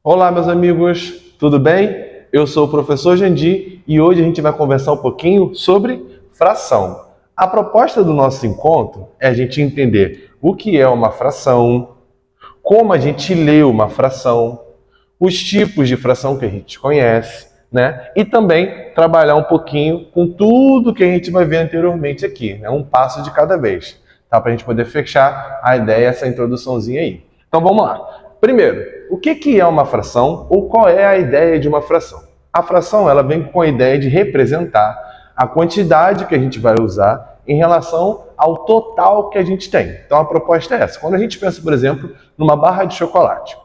Olá, meus amigos, tudo bem? Eu sou o professor Jandir e hoje a gente vai conversar um pouquinho sobre fração. A proposta do nosso encontro é a gente entender o que é uma fração, como a gente lê uma fração, os tipos de fração que a gente conhece, né? E também trabalhar um pouquinho com tudo que a gente vai ver anteriormente aqui, né? Um passo de cada vez, tá? Para a gente poder fechar a ideia, essa introduçãozinha aí. Então vamos lá. Primeiro, o que é uma fração ou qual é a ideia de uma fração? A fração ela vem com a ideia de representar a quantidade que a gente vai usar em relação ao total que a gente tem. Então a proposta é essa. Quando a gente pensa, por exemplo, numa barra de chocolate,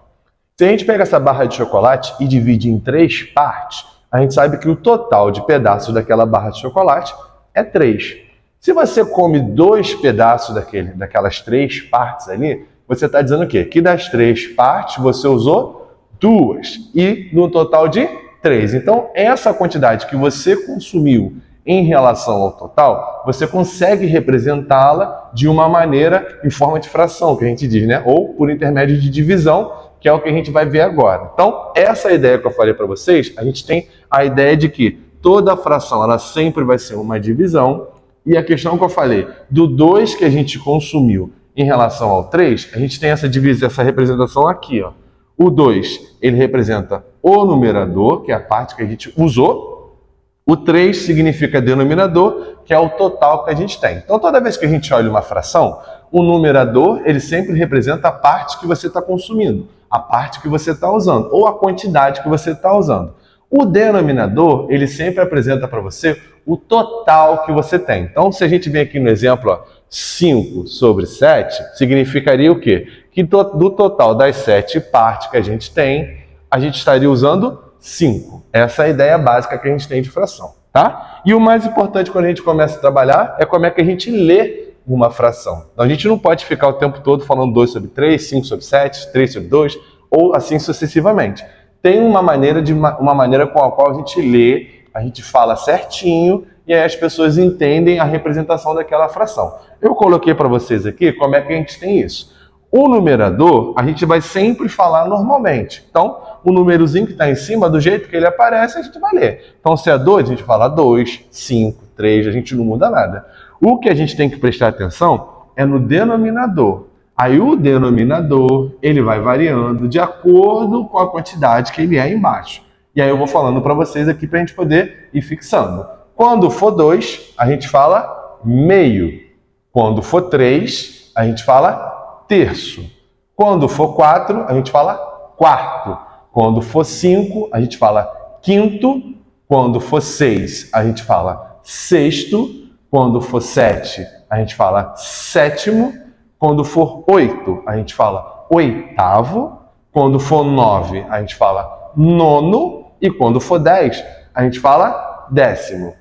se a gente pega essa barra de chocolate e divide em 3 partes, a gente sabe que o total de pedaços daquela barra de chocolate é 3. Se você come 2 pedaços daquelas 3 partes ali, você está dizendo o quê? Que das 3 partes você usou 2 e no total de 3. Então, essa quantidade que você consumiu em relação ao total, você consegue representá-la de uma maneira em forma de fração, que a gente diz, né? Ou por intermédio de divisão, que é o que a gente vai ver agora. Então, essa ideia que eu falei para vocês, a gente tem a ideia de que toda fração ela sempre vai ser uma divisão, e a questão que eu falei, do 2 que a gente consumiu em relação ao 3, a gente tem essa divisão, essa representação aqui, ó. O 2, ele representa o numerador, que é a parte que a gente usou. O 3 significa denominador, que é o total que a gente tem. Então, toda vez que a gente olha uma fração, o numerador, ele sempre representa a parte que você está consumindo, a parte que você está usando, ou a quantidade que você está usando. O denominador, ele sempre apresenta para você o total que você tem. Então, se a gente vem aqui no exemplo, ó, 5 sobre 7, significaria o quê? Que do total das 7 partes que a gente tem, a gente estaria usando 5. Essa é a ideia básica que a gente tem de fração, tá? E o mais importante quando a gente começa a trabalhar é como é que a gente lê uma fração. Então, a gente não pode ficar o tempo todo falando 2 sobre 3, 5 sobre 7, 3 sobre 2, ou assim sucessivamente. Tem uma maneira com a qual a gente lê, a gente fala certinho, e aí as pessoas entendem a representação daquela fração. Eu coloquei para vocês aqui como é que a gente tem isso. O numerador, a gente vai sempre falar normalmente. Então, o númerozinho que está em cima, do jeito que ele aparece, a gente vai ler. Então, se é 2, a gente fala 2, 5, 3, a gente não muda nada. O que a gente tem que prestar atenção é no denominador. Aí o denominador, ele vai variando de acordo com a quantidade que ele é embaixo. E aí eu vou falando para vocês aqui para a gente poder ir fixando. Quando for 2, a gente fala meio. Quando for 3, a gente fala terço. Quando for 4, a gente fala quarto. Quando for 5, a gente fala quinto. Quando for 6, a gente fala sexto. Quando for 7, a gente fala sétimo. Quando for 8, a gente fala oitavo. Quando for 9, a gente fala nono. E quando for 10, a gente fala décimo.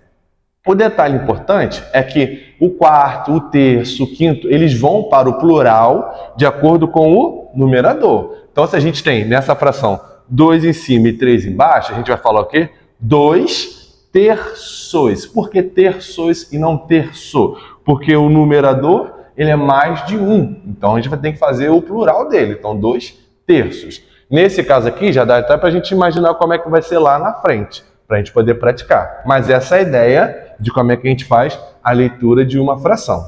O detalhe importante é que o quarto, o terço, o quinto, eles vão para o plural de acordo com o numerador. Então, se a gente tem nessa fração 2 em cima e 3 embaixo, a gente vai falar o quê? 2 terços. Por que terços e não terço? Porque o numerador ele é mais de 1. Então, a gente vai ter que fazer o plural dele. Então, 2 terços. Nesse caso aqui, já dá até para a gente imaginar como é que vai ser lá na frente, para a gente poder praticar. Mas essa é a ideia de como é que a gente faz a leitura de uma fração.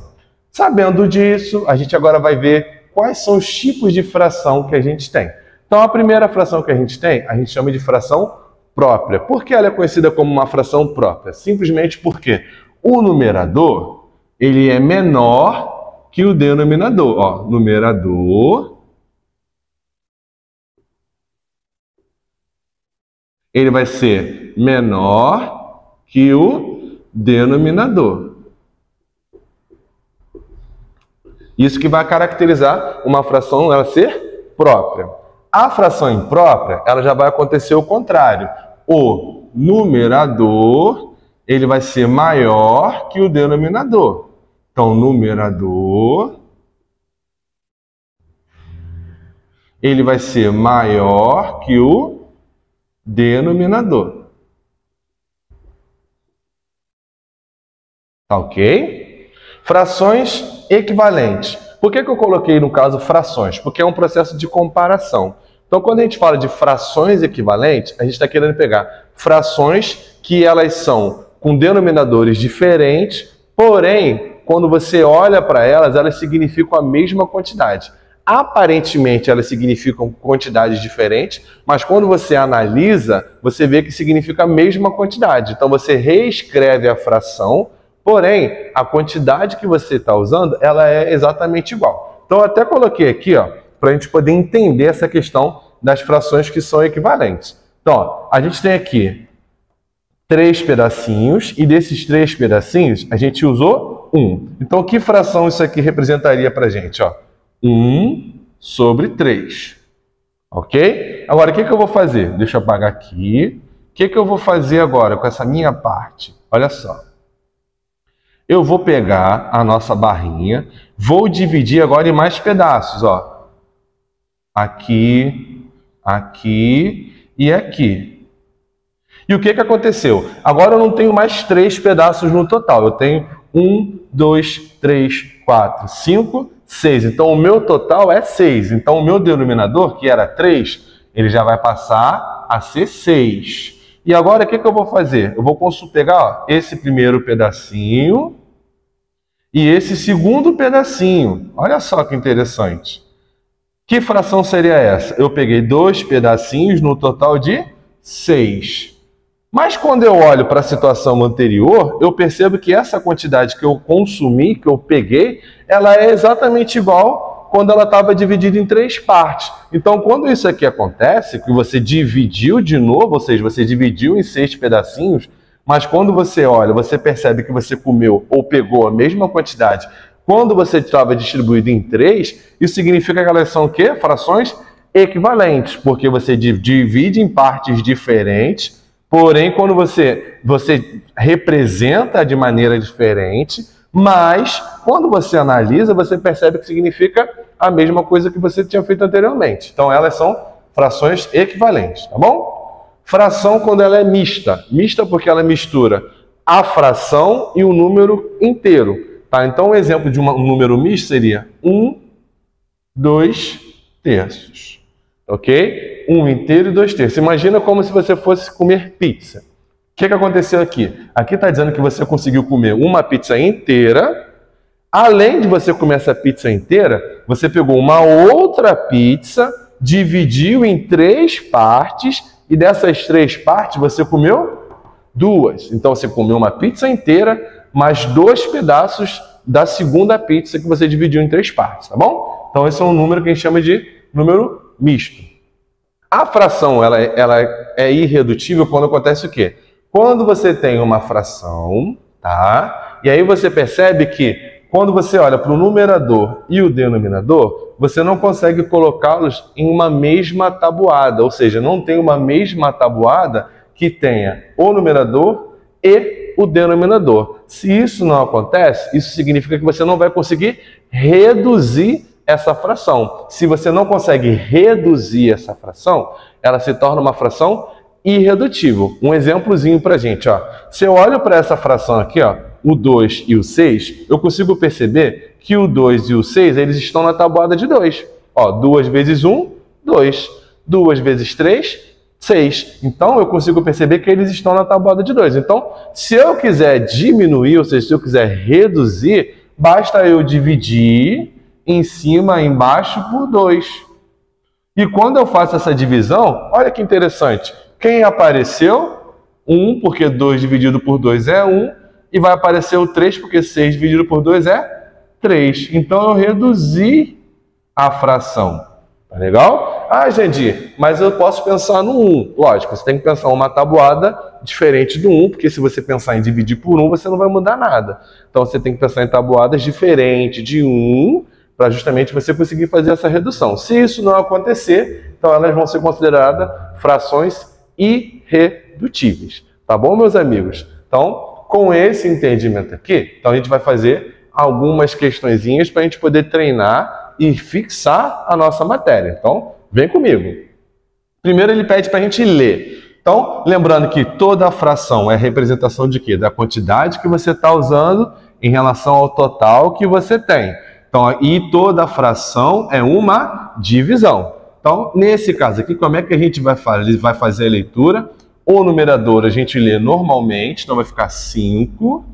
Sabendo disso, a gente agora vai ver quais são os tipos de fração que a gente tem. Então, a primeira fração que a gente tem, a gente chama de fração própria. Por que ela é conhecida como uma fração própria? Simplesmente porque o numerador ele é menor que o denominador. Ó, numerador ele vai ser menor que o denominador. Isso que vai caracterizar uma fração ela ser própria. A fração imprópria, ela já vai acontecer o contrário. O numerador, ele vai ser maior que o denominador. Então, numerador, ele vai ser maior que o denominador. Tá ok? Frações equivalentes. Por que eu coloquei, no caso, frações? Porque é um processo de comparação. Então, quando a gente fala de frações equivalentes, a gente está querendo pegar frações que elas são com denominadores diferentes, porém, quando você olha para elas, elas significam a mesma quantidade. Aparentemente, elas significam quantidades diferentes, mas quando você analisa, você vê que significa a mesma quantidade. Então, você reescreve a fração, porém, a quantidade que você está usando, ela é exatamente igual. Então, eu até coloquei aqui, ó, para a gente poder entender essa questão das frações que são equivalentes. Então, ó, a gente tem aqui 3 pedacinhos, e desses 3 pedacinhos, a gente usou 1. Então, que fração isso aqui representaria para a gente? Ó? 1 sobre 3. Ok? Agora, o que eu vou fazer? Deixa eu apagar aqui. O que eu vou fazer agora com essa minha parte? Olha só. Eu vou pegar a nossa barrinha, vou dividir agora em mais pedaços. Ó. Aqui, aqui e aqui. E o que aconteceu? Agora eu não tenho mais 3 pedaços no total. Eu tenho 1, 2, 3, 4, 5, 6. Então o meu total é 6. Então o meu denominador, que era 3, ele já vai passar a ser 6. E agora o que eu vou fazer? Eu vou pegar ó, esse primeiro pedacinho e esse segundo pedacinho. Olha só que interessante. Que fração seria essa? Eu peguei 2 pedacinhos no total de 6. Mas quando eu olho para a situação anterior, eu percebo que essa quantidade que eu consumi, que eu peguei, ela é exatamente igual quando ela estava dividida em 3 partes. Então, quando isso aqui acontece, que você dividiu de novo, ou seja, você dividiu em 6 pedacinhos, mas quando você olha, você percebe que você comeu ou pegou a mesma quantidade quando você estava distribuído em 3, isso significa que elas são o quê? Frações equivalentes, porque você divide em partes diferentes. Porém, quando você representa de maneira diferente, mas quando você analisa, você percebe que significa a mesma coisa que você tinha feito anteriormente. Então, elas são frações equivalentes, tá bom? Fração quando ela é mista. Mista porque ela mistura a fração e o número inteiro. Tá? Então, um exemplo de um número misto seria 1, 2 terços. Ok? 1 inteiro e 2 terços. Imagina como se você fosse comer pizza. O que aconteceu aqui? Aqui está dizendo que você conseguiu comer uma pizza inteira. Além de você comer essa pizza inteira, você pegou uma outra pizza, dividiu em 3 partes, e dessas 3 partes você comeu 2. Então você comeu uma pizza inteira, mais 2 pedaços da segunda pizza que você dividiu em 3 partes, tá bom? Então esse é um número que a gente chama de número misto. A fração ela é irredutível quando acontece o quê? Quando você tem uma fração, tá? E aí você percebe que quando você olha para o numerador e o denominador, você não consegue colocá-los em uma mesma tabuada, ou seja, não tem uma mesma tabuada que tenha o numerador e o denominador. Se isso não acontece, isso significa que você não vai conseguir reduzir essa fração. Se você não consegue reduzir essa fração, ela se torna uma fração irredutível. Um exemplozinho para a gente. Ó. Se eu olho para essa fração aqui, ó, o 2 e o 6, eu consigo perceber que o 2 e o 6 eles estão na tabuada de 2. Ó, 2 vezes 1, 2. 2 vezes 3, 6. Então, eu consigo perceber que eles estão na tabuada de 2. Então, se eu quiser diminuir, ou seja, se eu quiser reduzir, basta eu dividir em cima e embaixo por 2. E quando eu faço essa divisão, olha que interessante. Quem apareceu? 1, porque 2 dividido por 2 é 1. E vai aparecer o 3, porque 6 dividido por 2 é 3. Então, eu reduzi a fração. Tá legal? Ah, Jandir, mas eu posso pensar no 1. Lógico, você tem que pensar uma tabuada diferente do 1, porque se você pensar em dividir por 1, você não vai mudar nada. Então, você tem que pensar em tabuadas diferentes de 1, para justamente você conseguir fazer essa redução. Se isso não acontecer, então elas vão ser consideradas frações irredutíveis. Tá bom, meus amigos? Então, com esse entendimento aqui, então a gente vai fazer algumas questõezinhas para a gente poder treinar e fixar a nossa matéria. Então, vem comigo. Primeiro ele pede para a gente ler. Então, lembrando que toda fração é representação de quê? Da quantidade que você está usando em relação ao total que você tem. Então, e toda fração é uma divisão. Então, nesse caso aqui, como é que a gente vai fazer? Ele vai fazer a leitura. O numerador a gente lê normalmente, então vai ficar 5.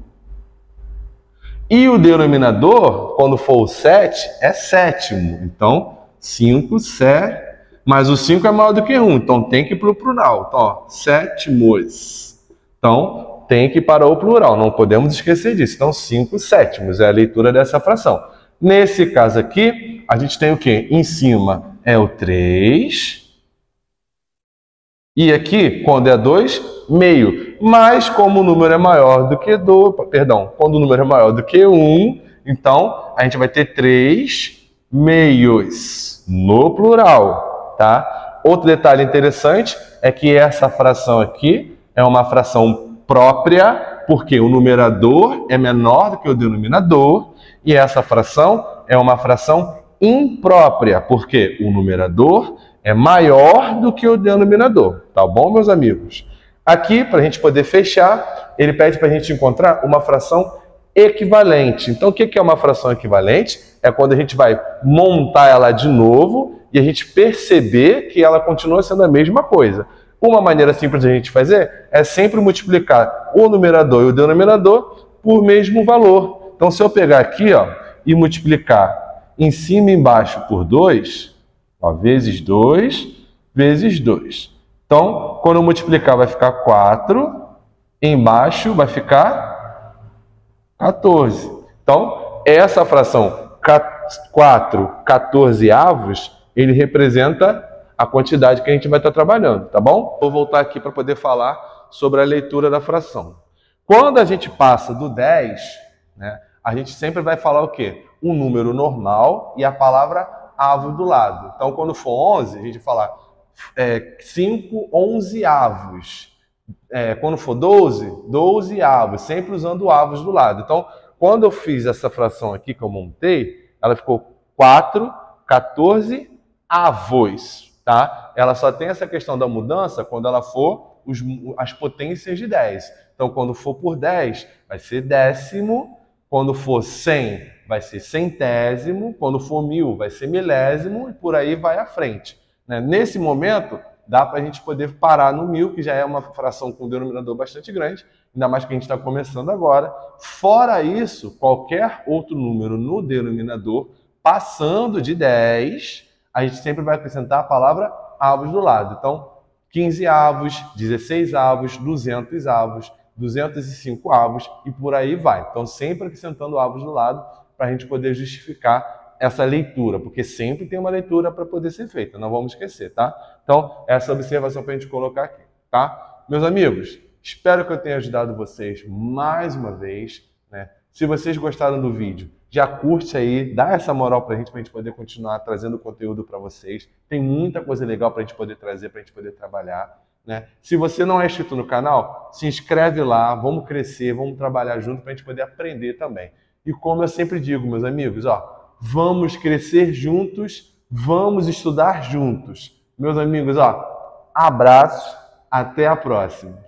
E o denominador, quando for o 7, é sétimo. Então, 5, 7, mas o 5 é maior do que 1, então tem que ir para o plural. Então, ó, sétimos. Então, tem que ir para o plural, não podemos esquecer disso. Então, 5 sétimos é a leitura dessa fração. Nesse caso aqui, a gente tem o quê? Em cima é o 3. E aqui, quando é 2, meio. Mas como o número é maior do que quando o número é maior do que 1, então a gente vai ter 3 meios no plural, tá? Outro detalhe interessante é que essa fração aqui é uma fração própria, porque o numerador é menor do que o denominador, e essa fração é uma fração imprópria, porque o numerador é maior do que o denominador, tá bom, meus amigos? Aqui, para a gente poder fechar, ele pede para a gente encontrar uma fração equivalente. Então, o que é uma fração equivalente? É quando a gente vai montar ela de novo e a gente perceber que ela continua sendo a mesma coisa. Uma maneira simples de a gente fazer é sempre multiplicar o numerador e o denominador por mesmo valor. Então, se eu pegar aqui, ó, e multiplicar em cima e embaixo por 2, ó, vezes 2, vezes 2. Então, quando eu multiplicar, vai ficar 4, embaixo vai ficar 14. Então, essa fração 4 14avos, ele representa a quantidade que a gente vai estar trabalhando, tá bom? Vou voltar aqui para poder falar sobre a leitura da fração. Quando a gente passa do 10, né, a gente sempre vai falar o quê? Um número normal e a palavra avo do lado. Então, quando for 11, a gente fala 5 11avos. Quando for 12, 12avos, sempre usando avos do lado. Então, quando eu fiz essa fração aqui que eu montei, ela ficou 4 14 avos, tá? Ela só tem essa questão da mudança quando ela for as potências de 10. Então, quando for por 10, vai ser décimo. Quando for 100, vai ser centésimo. Quando for 1000, vai ser milésimo. E por aí vai à frente, né? Nesse momento, dá para a gente poder parar no 1000, que já é uma fração com denominador bastante grande, ainda mais que a gente está começando agora. Fora isso, qualquer outro número no denominador, passando de 10, a gente sempre vai acrescentar a palavra avos do lado. Então, 15 avos, 16 avos, 200 avos, 205 avos e por aí vai. Então, sempre acrescentando avos do lado para a gente poder justificar essa leitura, porque sempre tem uma leitura para poder ser feita, não vamos esquecer, tá? Então, essa observação para a gente colocar aqui, tá? Meus amigos, espero que eu tenha ajudado vocês mais uma vez, né? Se vocês gostaram do vídeo, já curte aí, dá essa moral para a gente poder continuar trazendo conteúdo para vocês. Tem muita coisa legal para a gente poder trazer, para a gente poder trabalhar, né? Se você não é inscrito no canal, se inscreve lá, vamos crescer, vamos trabalhar junto para a gente poder aprender também. E como eu sempre digo, meus amigos, ó, vamos crescer juntos, vamos estudar juntos. Meus amigos, ó, abraços, até a próxima.